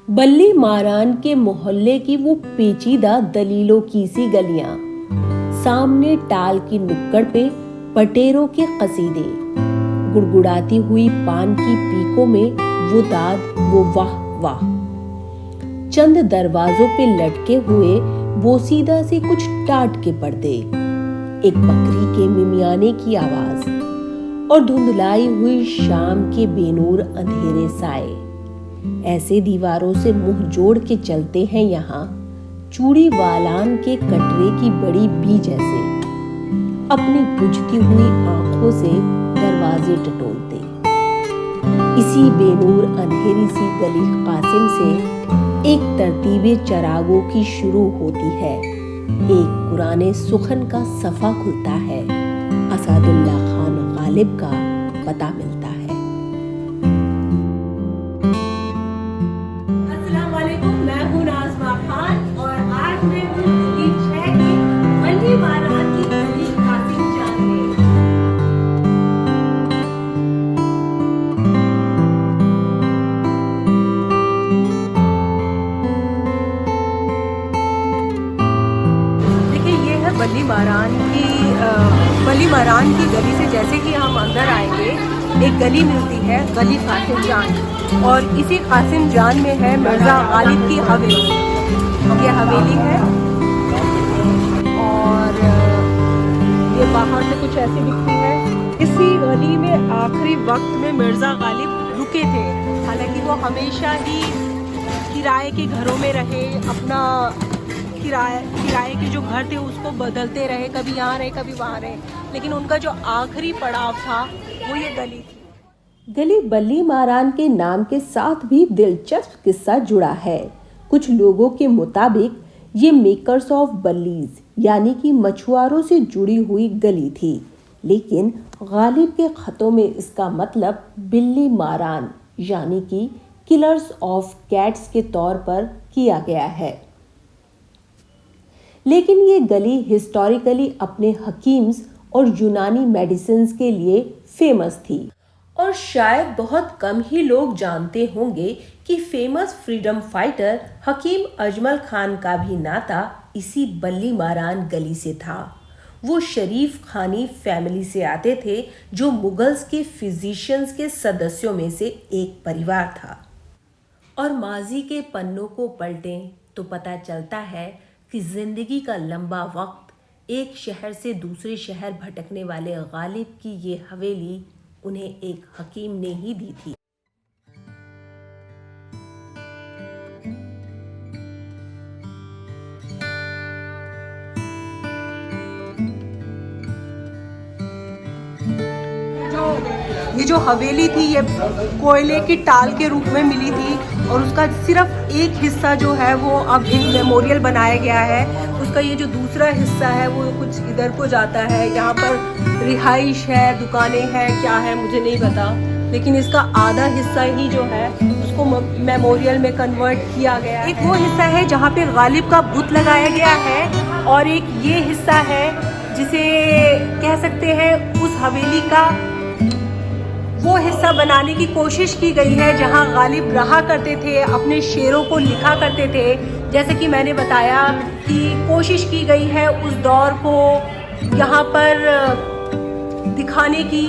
बल्ली मारान के मोहल्ले की वो पेचीदा दलीलों की सी गलियां, सामने टाल की नुक्कड़ पे पटेरों के कसीदे, गुड़गुड़ाती हुई पान की पीकों में वो दाद वो वाह वाह, चंद दरवाजों पे लटके हुए बोसीदा से कुछ टाट के पर्दे, एक बकरी के मिमियाने की आवाज और धुंधलाई हुई शाम के बेनूर अंधेरे साए। ऐसे दीवारों से मुंह जोड़ के चलते हैं यहाँ चूड़ी वालान के कटरे की बड़ी बी जैसे, अपनी बुझती हुई आंखों से दरवाजे टटोलते। इसी बेनूर अंधेरी सी गली कासिम से एक तरतीबे चरागों की शुरू होती है, एक पुराने सुखन का सफा खुलता है, असदुल्ला खान गालिब का पता मिलता है। अस्सलाम वालेकुम, मैं हूँ नाज़मा खान और आज मैं हूँ दिल्ली 6 की बल्ली मारान की गली कासिम जान में। देखिए, ये है बल्ली मारान की गली से जैसे कि हम अंदर आएंगे एक गली मिलती है, गली कासिम जान, और इसी कासिम जान में है मिर्ज़ा गालिब की हवेली। ये हवेली है और ये बाहर से कुछ ऐसी दिखती है। इसी गली में आखिरी वक्त में मिर्ज़ा गालिब रुके थे, हालांकि वो हमेशा ही किराए के घरों में रहे, अपना किराए के जो घर थे उसको बदलते रहे, कभी यहाँ रहे कभी वहाँ रहे, लेकिन उनका जो आखिरी पड़ाव था वो ये गली थी। गली बल्ली मारान के नाम के साथ भी दिलचस्प किस्सा जुड़ा है। कुछ लोगों के मुताबिक ये मेकर्स ऑफ बल्लीज यानी कि मछुआरों से जुड़ी हुई गली थी, लेकिन गालिब के खतों में इसका मतलब बिल्ली मारान यानी कि किलर्स ऑफ कैट्स के तौर पर किया गया है। लेकिन ये गली हिस्टोरिकली अपने हकीम्स और यूनानी मेडिसिन्स के लिए फेमस थी, और शायद बहुत कम ही लोग जानते होंगे कि famous freedom fighter Hakim Ajmal Khan का भी नाता इसी बल्ली मारान गली से था। वो शरीफ खानी फैमिली से आते थे, जो मुगल्स के फिजिशियंस के सदस्यों में से एक परिवार था। और माजी के पन्नों को पलटें तो पता चलता है कि जिंदगी का लंबा वक्त एक शहर से दूसरे शहर भटकने वाले गालिब की ये हवेली उन्हें एक हकीम ने ही दी थी। ये जो हवेली थी ये कोयले की टाल के रूप में मिली थी, और उसका सिर्फ एक हिस्सा जो है वो अब एक मेमोरियल बनाया गया है। उसका ये जो दूसरा हिस्सा है वो कुछ इधर को जाता है, यहाँ पर रिहाइश है, दुकानें हैं, क्या है मुझे नहीं पता, लेकिन इसका आधा हिस्सा ही जो है उसको मेमोरियल में कन्वर्ट किया गया है। एक वो हिस्सा है जहाँ पे गालिब का बुत लगाया गया है, और एक ये हिस्सा है जिसे कह सकते हैं उस हवेली का वो हिस्सा बनाने की कोशिश की गई है जहां गालिब रहा करते थे, अपने शेरों को लिखा करते थे। जैसे कि मैंने बताया कि कोशिश की गई है उस दौर को यहाँ पर दिखाने की,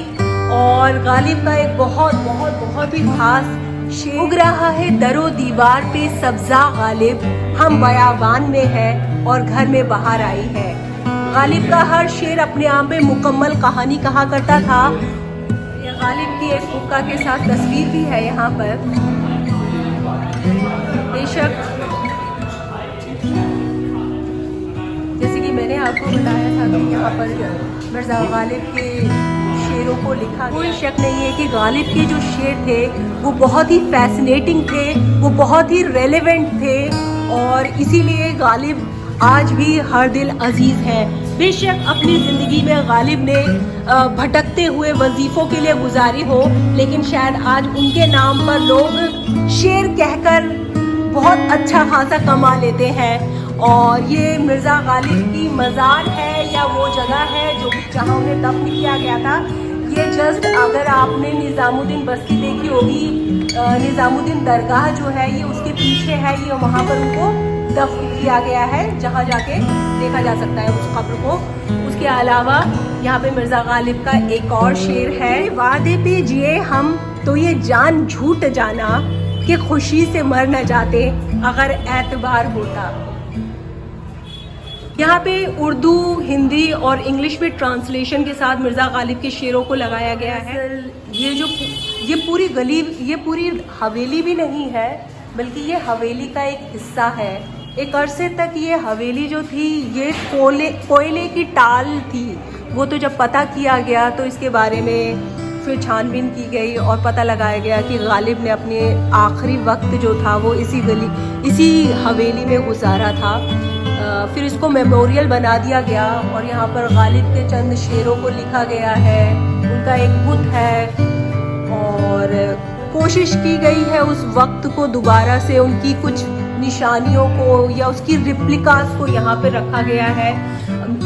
और गालिब का एक बहुत बहुत बहुत ही खास शेर उग रहा है दरो दीवार पे सब्जा गालिब, हम बयाबान में है और घर में बाहर आई है। गालिब का हर शेर अपने आप में मुकम्मल कहानी कहा करता था। गालिब की एक हुक्का के साथ तस्वीर भी है यहाँ पर। बेशक जैसे कि मैंने आपको बताया था कि यहाँ पर मिर्ज़ा गालिब के शेरों को लिखा, कोई शक नहीं है कि गालिब के जो शेर थे वो बहुत ही फैसिनेटिंग थे, वो बहुत ही रेलेवेंट थे, और इसीलिए गालिब आज भी हर दिल अजीज़ है। बेशक अपनी ज़िंदगी में गालिब ने भटकते हुए वजीफ़ों के लिए गुजारी हो, लेकिन शायद आज उनके नाम पर लोग शेर कहकर बहुत अच्छा खासा कमा लेते हैं। और ये मिर्ज़ा गालिब की मज़ार है या वो जगह है जो जहाँ उन्हें दफन किया गया था। ये जस्ट अगर आपने निज़ामुद्दीन बस्ती देखी होगी, निज़ामुद्दीन दरगाह जो है ये उसके पीछे है, ये वहाँ पर उनको दफन किया गया है, जहाँ जाके देखा जा सकता है उस कब्र को। उसके अलावा यहाँ पे मिर्ज़ा गालिब का एक और शेर है, वादे पे जिए हम तो ये जान झूठ जाना कि खुशी से मर न जाते अगर एतबार होता। यहाँ पे उर्दू, हिंदी और इंग्लिश में ट्रांसलेशन के साथ मिर्ज़ा गालिब के शेरों को लगाया गया है। ये पूरी गली, ये पूरी हवेली भी नहीं है, बल्कि ये हवेली का एक हिस्सा है। एक अरसे तक ये हवेली जो थी ये कोयले की टाल थी। वो तो जब पता किया गया तो इसके बारे में फिर छानबीन की गई और पता लगाया गया कि गालिब ने अपने आखिरी वक्त जो था वो इसी हवेली में गुजारा था। फिर इसको मेमोरियल बना दिया गया और यहाँ पर गालिब के चंद शेरों को लिखा गया है, उनका एक बुत है और कोशिश की गई है उस वक्त को दोबारा से उनकी कुछ निशानियों को या उसकी रिप्लिकास को यहाँ पे रखा गया है।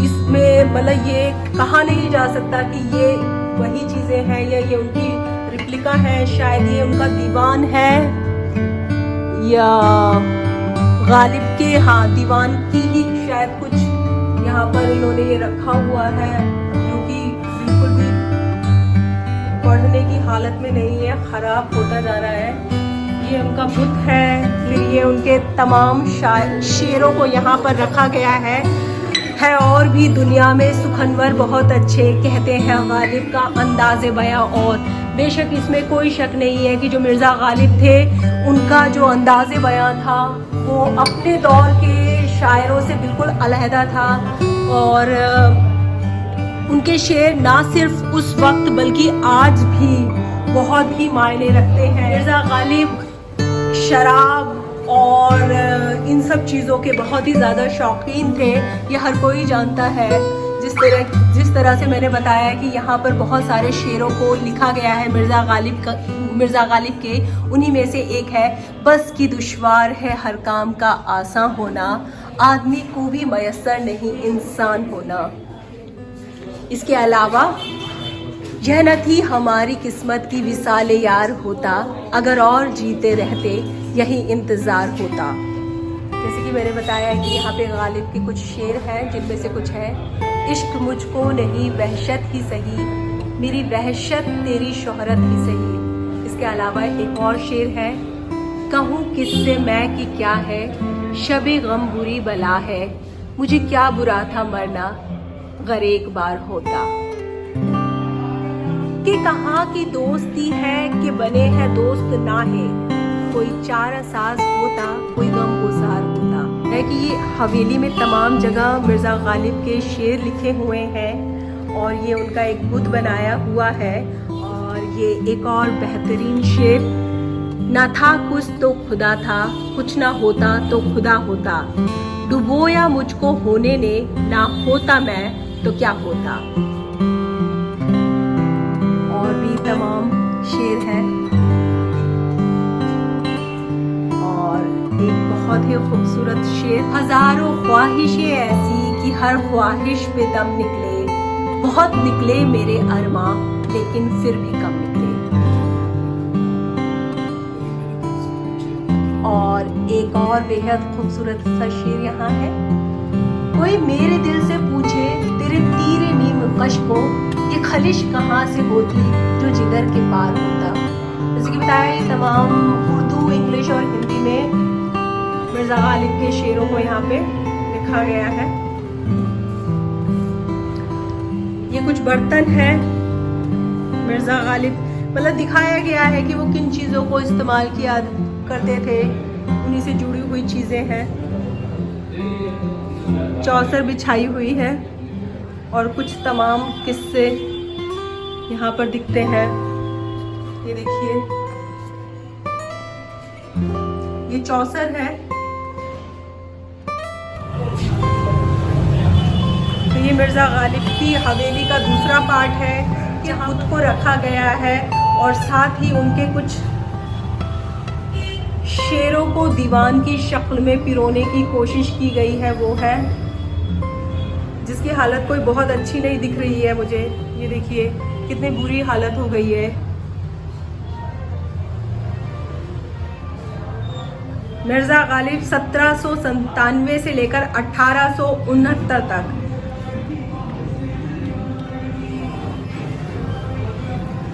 इसमें मतलब ये कहा नहीं जा सकता कि ये वही चीज़ें हैं या ये उनकी रिप्लिका है, शायद ये उनका दीवान है या गालिब के दीवान की ही शायद कुछ यहाँ पर इन्होंने ये रखा हुआ है, जो कि बिल्कुल भी पढ़ने की हालत में नहीं है, ख़राब होता जा रहा है। ये उनका बुत है, फिर ये उनके तमाम शेरों को यहाँ पर रखा गया है। और भी दुनिया में सुखनवर बहुत अच्छे, कहते हैं गालिब का अंदाज़े बयां। और बेशक इसमें कोई शक नहीं है कि जो मिर्ज़ा गालिब थे उनका जो अंदाज़े बयां था वो अपने दौर के शायरों से बिल्कुल अलहदा था और उनके शेर ना सिर्फ उस वक्त बल्कि आज भी बहुत ही मायने रखते हैं। मिर्ज़ा गालिब शराब और इन सब चीज़ों के बहुत ही ज़्यादा शौकीन थे, ये हर कोई जानता है। जिस तरह से मैंने बताया कि यहाँ पर बहुत सारे शेरों को लिखा गया है मिर्ज़ा गालिब के, उन्हीं में से एक है, बस की दुश्वार है हर काम का आसान होना, आदमी को भी मयस्सर नहीं इंसान होना। इसके अलावा यह न थी हमारी किस्मत की विसाले यार होता, अगर और जीते रहते यही इंतज़ार होता। जैसे कि मैंने बताया कि यहाँ पे गालिब के कुछ शेर हैं, जिनमें से कुछ है, इश्क मुझको नहीं वहशत ही सही, मेरी वहशत तेरी शोहरत ही सही। इसके अलावा एक और शेर है, कहूँ किससे मैं कि क्या है, शबे गम बुरी बला है, मुझे क्या बुरा था मरना गर एक बार होता। कि कहाँ की दोस्ती है कि बने हैं दोस्त ना है, कोई चारा साज होता कोई गम गुजार होता। है कि ये हवेली में तमाम जगह मिर्ज़ा गालिब के शेर लिखे हुए हैं और ये उनका एक बुत बनाया हुआ है। और ये एक और बेहतरीन शेर, ना था कुछ तो खुदा था, कुछ ना होता तो खुदा होता, डुबोया मुझको होने ने, ना होता मैं तो क्या होता। और भी तमाम शेर हैं और एक बहुत ही खूबसूरत शेर, हजारों ख्वाहिशें ऐसी कि हर ख्वाहिश पे दम निकले, बहुत निकले मेरे अरमा लेकिन फिर भी कम निकले। और एक और बेहद खूबसूरत सा शेर यहाँ है, कोई मेरे दिल से पूछे तेरे तीरे नीम कश को, ये खलिश कहाँ से होती जो जिगर के पार होता। जैसे कि बताया, ये तमाम उर्दू, इंग्लिश और हिंदी में मिर्ज़ा गालिब के शेरों को यहाँ पे लिखा गया है। ये कुछ बर्तन हैं मिर्ज़ा गालिब, मतलब दिखाया गया है कि वो किन चीज़ों को इस्तेमाल किया करते थे, उन्हीं से जुड़ी हुई चीज़ें हैं। चौसर बिछाई हुई है और कुछ तमाम किस्से यहाँ पर दिखते हैं। ये देखिए, ये चौसर है। तो ये मिर्ज़ा गालिब की हवेली का दूसरा पार्ट है कि बुत को रखा गया है और साथ ही उनके कुछ शेरों को दीवान की शक्ल में पिरोने की कोशिश की गई है। वो है जिसकी हालत कोई बहुत अच्छी नहीं दिख रही है मुझे। ये देखिए, कितनी बुरी हालत हो गई है। मिर्ज़ा गालिब 1797 से लेकर 1869 तक।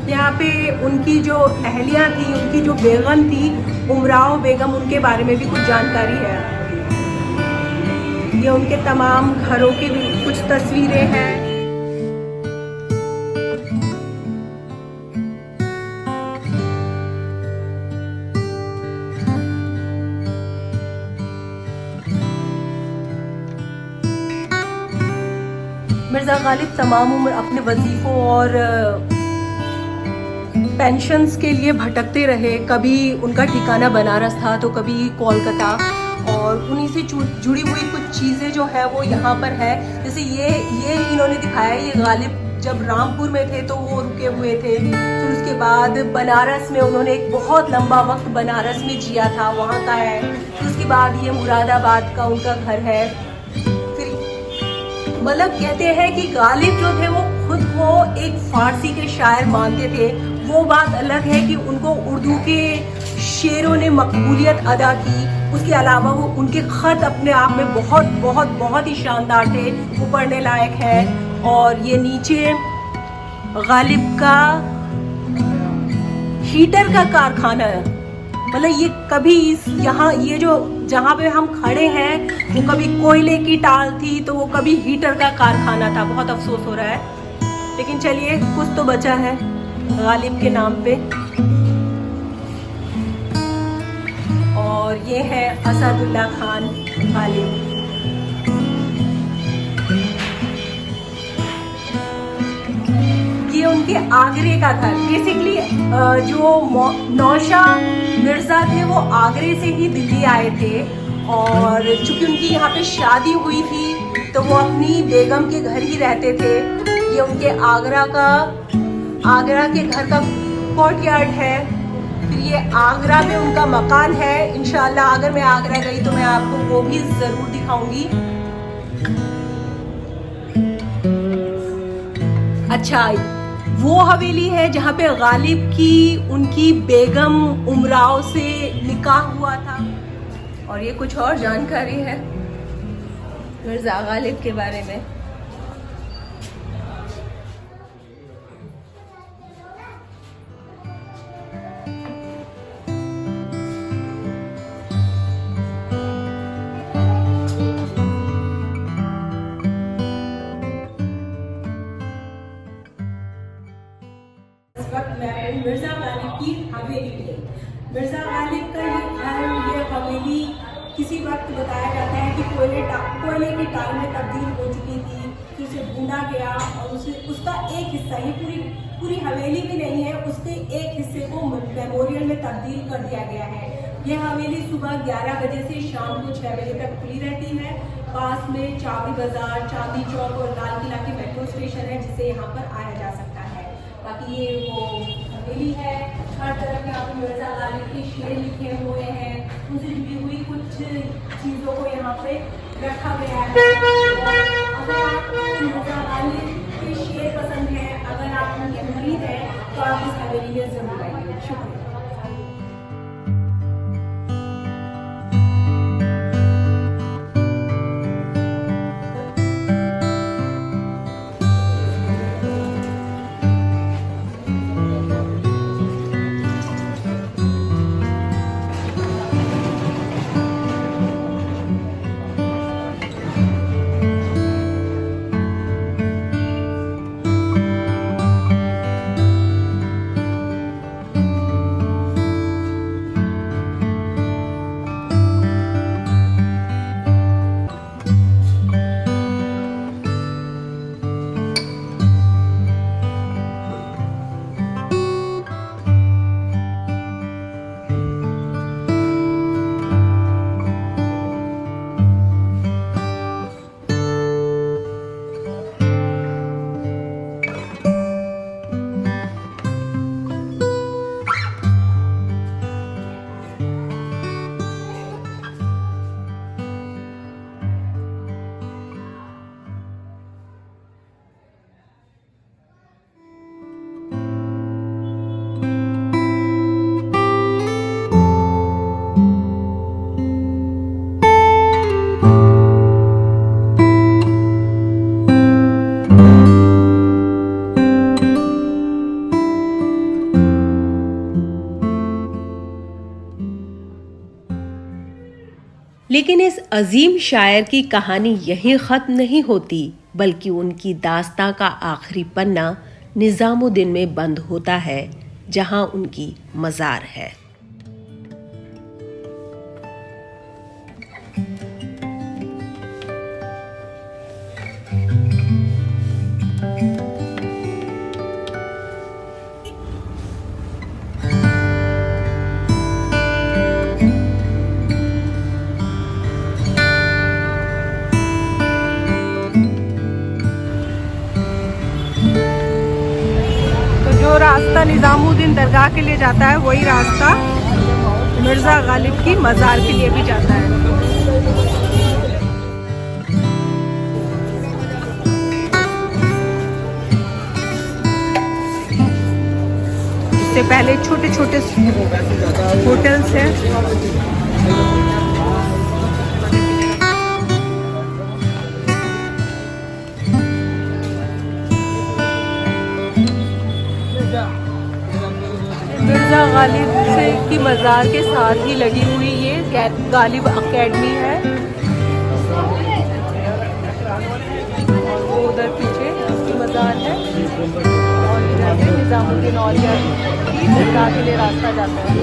यहाँ पे उनकी जो अहलिया थी, उनकी जो बेगम थी, उमराव बेगम, उनके बारे में भी कुछ जानकारी है। ये उनके तमाम घरों की भी कुछ तस्वीरें हैं। मिर्ज़ा गालिब तमाम उम्र अपने वजीफ़ों और पेंशन्स के लिए भटकते रहे। कभी उनका ठिकाना बनारस था तो कभी कोलकाता, और उन्हीं से जुड़ी हुई कुछ चीज़ें जो है वो यहाँ पर है। जैसे ये इन्होंने दिखाया, ये गालिब जब रामपुर में थे तो वो रुके हुए थे। फिर उसके बाद बनारस में उन्होंने एक बहुत लंबा वक्त बनारस में जिया था, वहाँ का है। फिर उसके बाद ये मुरादाबाद का उनका घर है। मतलब कहते हैं कि गालिब जो थे वो खुद को एक फारसी के शायर मानते थे। वो बात अलग है कि उनको उर्दू के शेरों ने मकबूलियत अदा की। उसके अलावा वो उनके ख़त अपने आप में बहुत बहुत बहुत ही शानदार थे, वो पढ़ने लायक है। और ये नीचे गालिब का हीटर का कारखाना है। मतलब ये कभी यहाँ ये जो जहाँ पे हम खड़े हैं वो कभी कोयले की टाल थी तो वो कभी हीटर का कारखाना था। बहुत अफसोस हो रहा है, लेकिन चलिए कुछ तो बचा है गालिब के नाम पे। और ये है असदुल्ला खान गालिब। ये उनके आगरे का था। बेसिकली जो नौशाह मिर्ज़ा थे वो आगरे से ही दिल्ली आए थे, और चूंकि उनकी यहाँ पे शादी हुई थी तो वो अपनी बेगम के घर ही रहते थे। ये उनके आगरा के घर का कोर्टयार्ड है। फिर ये आगरा में उनका मकान है। इंशाल्लाह अगर मैं आगरा गई तो मैं आपको वो भी ज़रूर दिखाऊंगी। अच्छा, वो हवेली है जहाँ पे गालिब की उनकी बेगम उमराव से निकाह हुआ था। और ये कुछ और जानकारी है मिर्ज़ा गालिब के बारे में। मिर्ज़ा गालिब की हवेली है। मिर्ज़ा गालिब का ये घर, ये हवेली किसी वक्त बताया जाता है कि कोयले की टाल में तब्दील हो चुकी थी, फिर उसे ढूंढा गया और उसका एक हिस्सा, ये पूरी हवेली भी नहीं है, उसके एक हिस्से को मेमोरियल में तब्दील कर दिया गया है। यह हवेली सुबह 11 बजे से शाम को 6 बजे तक खुली रहती है। पास में चाबी बाजार, चांदी चौक और लाल किला के मेट्रो स्टेशन है, जिससे यहाँ पर आया जा सकता है। बाकी ये वो हवेली है। हर तरफ यहाँ पे मिर्ज़ा गालिब के शेर लिखे हुए हैं, उनसे जुड़ी हुई कुछ चीज़ों को यहाँ पे रखा गया है। अगर आपको मिर्ज़ा गालिब के शेर पसंद है, अगर आप उनके मुरीद हैं, तो आप इस हवेली में ज़रूर आइए। शुक्रिया। लेकिन इस अजीम शायर की कहानी यहीं ख़त्म नहीं होती, बल्कि उनकी दास्तां का आखिरी पन्ना निज़ामुद्दीन में बंद होता है, जहां उनकी मज़ार है। जो रास्ता निज़ामुद्दीन दरगाह के लिए जाता है वही रास्ता मिर्ज़ा गालिब की मज़ार के लिए भी जाता है। इससे पहले छोटे छोटे होटल्स हैं। मिर्ज़ा गालिब से की मज़ार के साथ ही लगी हुई ये गालिब अकेडमी है, और वो उधर पीछे उसकी मज़ार है, और इधर से निज़ामुद्दीन औलिया की दरगाह के लिए रास्ता जाता है।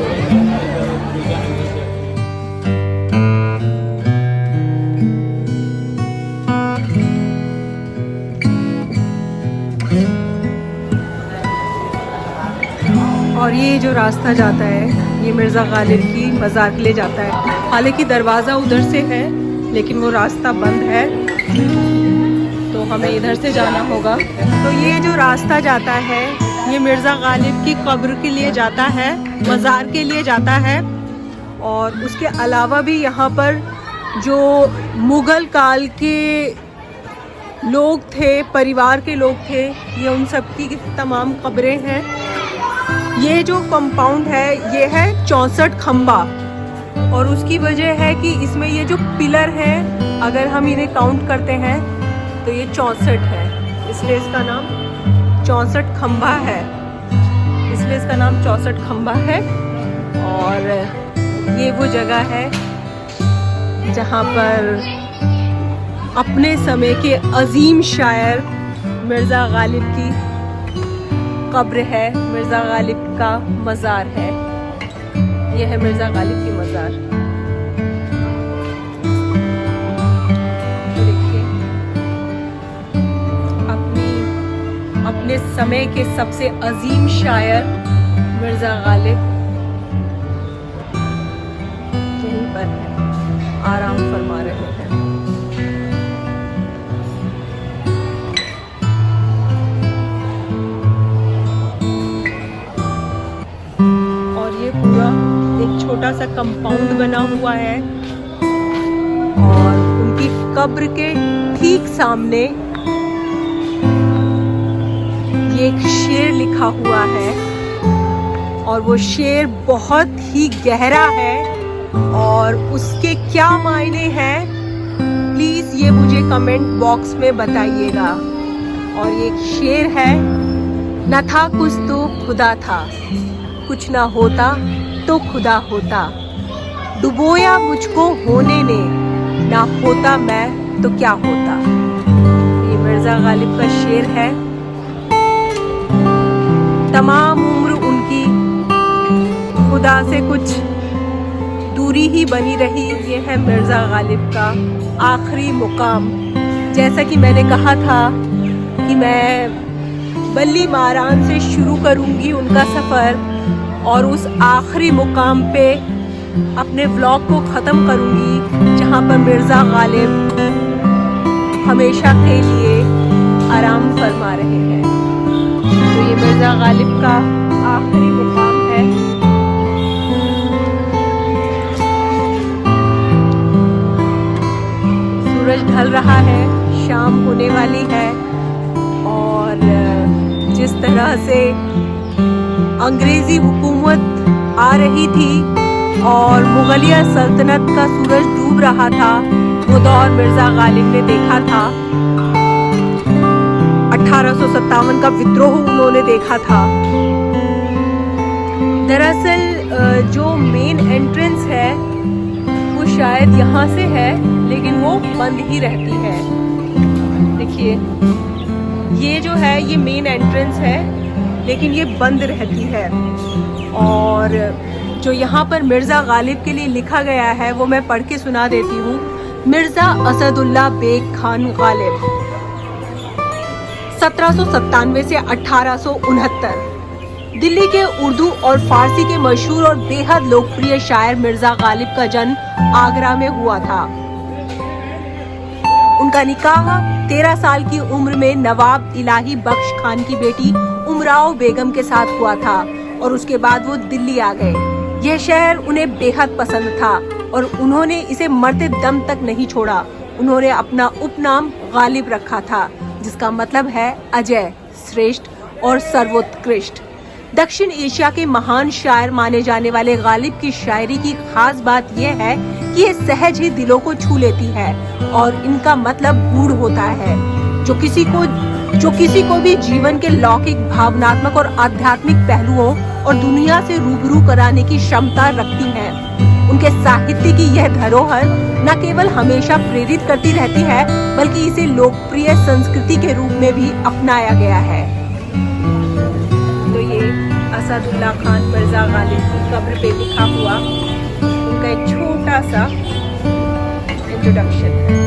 और ये जो रास्ता जाता है ये मिर्ज़ा गालिब की मज़ार के लिए जाता है। हालांकि दरवाज़ा उधर से है लेकिन वो रास्ता बंद है, तो हमें इधर से जाना होगा। तो ये जो रास्ता जाता है ये मिर्ज़ा गालिब की कब्र के लिए जाता है, मज़ार के लिए जाता है। और उसके अलावा भी यहाँ पर जो मुग़ल काल के लोग थे, परिवार के लोग थे, ये उन सब की तमाम कब्रें हैं। ये जो कंपाउंड है ये है 64 खंबा, और उसकी वजह है कि इसमें ये जो पिलर हैं अगर हम इन्हें काउंट करते हैं तो ये 64 है, इसलिए इसका नाम 64 खंबा है, इसलिए इसका नाम 64 खंबा है। और ये वो जगह है जहाँ पर अपने समय के अजीम शायर मिर्ज़ा गालिब की कब्र है, मिर्ज़ा गालिब का मज़ार है। यह है मिर्ज़ा गालिब की मज़ार। देखिए अपने समय के सबसे अजीम शायर मिर्ज़ा गालिब यहीं पर है, आराम फरमा रहे हैं। छोटा सा कंपाउंड बना हुआ है, और उनकी कब्र के ठीक सामने ये एक शेर लिखा हुआ है, और वो शेर बहुत ही गहरा है, और उसके क्या मायने हैं प्लीज़ ये मुझे कमेंट बॉक्स में बताइएगा। और ये एक शेर है, न था कुछ तो खुदा था, कुछ ना होता तो खुदा होता, डुबोया मुझको होने ने, ना होता मैं तो क्या होता। ये मिर्ज़ा गालिब का शेर है। तमाम उम्र उनकी खुदा से कुछ दूरी ही बनी रही। ये है मिर्ज़ा गालिब का आखिरी मुकाम। जैसा कि मैंने कहा था कि मैं बल्ली मारान से शुरू करूंगी उनका सफ़र, और उस आखिरी मुकाम पे अपने व्लॉग को ख़त्म करूंगी जहां पर मिर्ज़ा गालिब हमेशा के लिए आराम फरमा रहे हैं। तो ये मिर्ज़ा गालिब का आखिरी मुकाम है। सूरज ढल रहा है, शाम होने वाली है, और जिस तरह से अंग्रेज़ी हुकूमत आ रही थी और मुगलिया सल्तनत का सूरज डूब रहा था, वो दौर मिर्ज़ा गालिब ने देखा था। 1857 का विद्रोह उन्होंने देखा था। दरअसल जो मेन एंट्रेंस है वो शायद यहाँ से है, लेकिन वो बंद ही रहती है। देखिए, ये जो है ये मेन एंट्रेंस है, लेकिन ये बंद रहती है। और जो यहाँ पर मिर्ज़ा गालिब के लिए लिखा गया है वो मैं पढ़ के सुना देती हूँ। मिर्ज़ा असदुल्ला बेग खान गालिब, 1797 से 1869। दिल्ली के उर्दू और फारसी के मशहूर और बेहद लोकप्रिय शायर मिर्ज़ा गालिब का जन्म आगरा में हुआ था। उनका निकाह 13 साल की उम्र में नवाब इलाही बख्श खान की बेटी उमराव बेगम के साथ हुआ था और उसके बाद वो दिल्ली आ गए। यह शहर उन्हें बेहद पसंद था और उन्होंने इसे मरते दम तक नहीं छोड़ा। उन्होंने अपना उपनाम गालिब रखा था, जिसका मतलब है अजय, श्रेष्ठ और सर्वोत्कृष्ट। दक्षिण एशिया के महान शायर माने जाने वाले गालिब की शायरी की खास बात यह है कि ये सहज ही दिलों को छू लेती है और इनका मतलब गूढ़ होता है, जो किसी को भी जीवन के लौकिक, भावनात्मक और आध्यात्मिक पहलुओं और दुनिया से रूबरू कराने की क्षमता रखती हैं। उनके साहित्य की यह धरोहर न केवल हमेशा प्रेरित करती रहती है, बल्कि इसे लोकप्रिय संस्कृति के रूप में भी अपनाया गया है। तो ये असदुल्ला खान मिर्ज़ा गालिब की कब्र पे लिखा हुआ उनका एक छोटा सा इंट्रोडक्शन है।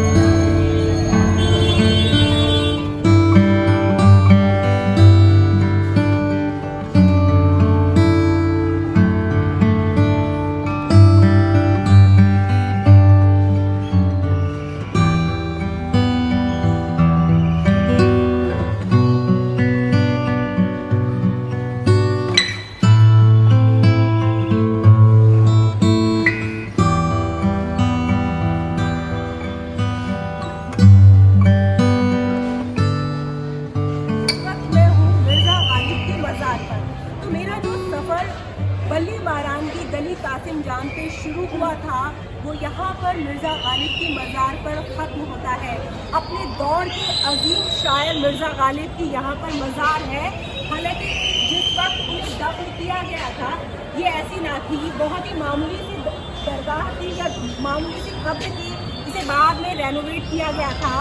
बल्ली बारान की गली कासिम जान पे शुरू हुआ था, वो यहाँ पर मिर्ज़ा गालिब की मज़ार पर ख़त्म होता है। अपने दौर के अजीम शायर मिर्ज़ा गालिब की यहाँ पर मज़ार है। हालांकि जिस वक्त उन्हें दफन किया गया था ये ऐसी ना थी, बहुत ही मामूली सी दरगाह थी या मामूली सी कब्र थी। इसे बाद में रेनोवेट किया गया था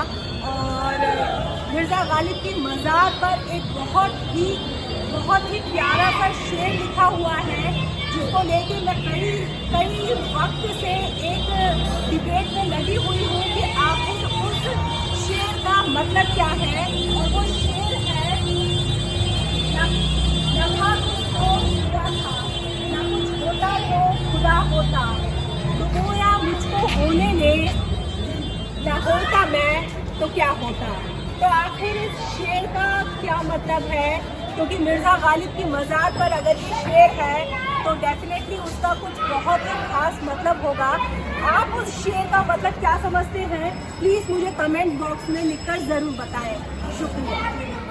और मिर्ज़ा गालिब की मज़ार पर एक बहुत ही प्यारा सा शेर लिखा हुआ है, जिसको लेके मैं कई वक्त से एक डिबेट में लगी हुई हूँ कि आखिर उस शेर का मतलब क्या है। और वो शेर है, न था कुछ तो खुदा था, न कुछ होता तो खुदा होता, डुबोया मुझको होने ले, न होता मैं तो क्या होता। तो आखिर इस शेर का क्या मतलब है, क्योंकि मिर्ज़ा गालिब की मज़ार पर अगर ये शेर है तो डेफिनेटली उसका कुछ बहुत ही खास मतलब होगा। आप उस शेर का मतलब क्या समझते हैं, प्लीज़ मुझे कमेंट बॉक्स में लिखकर ज़रूर बताएं। शुक्रिया।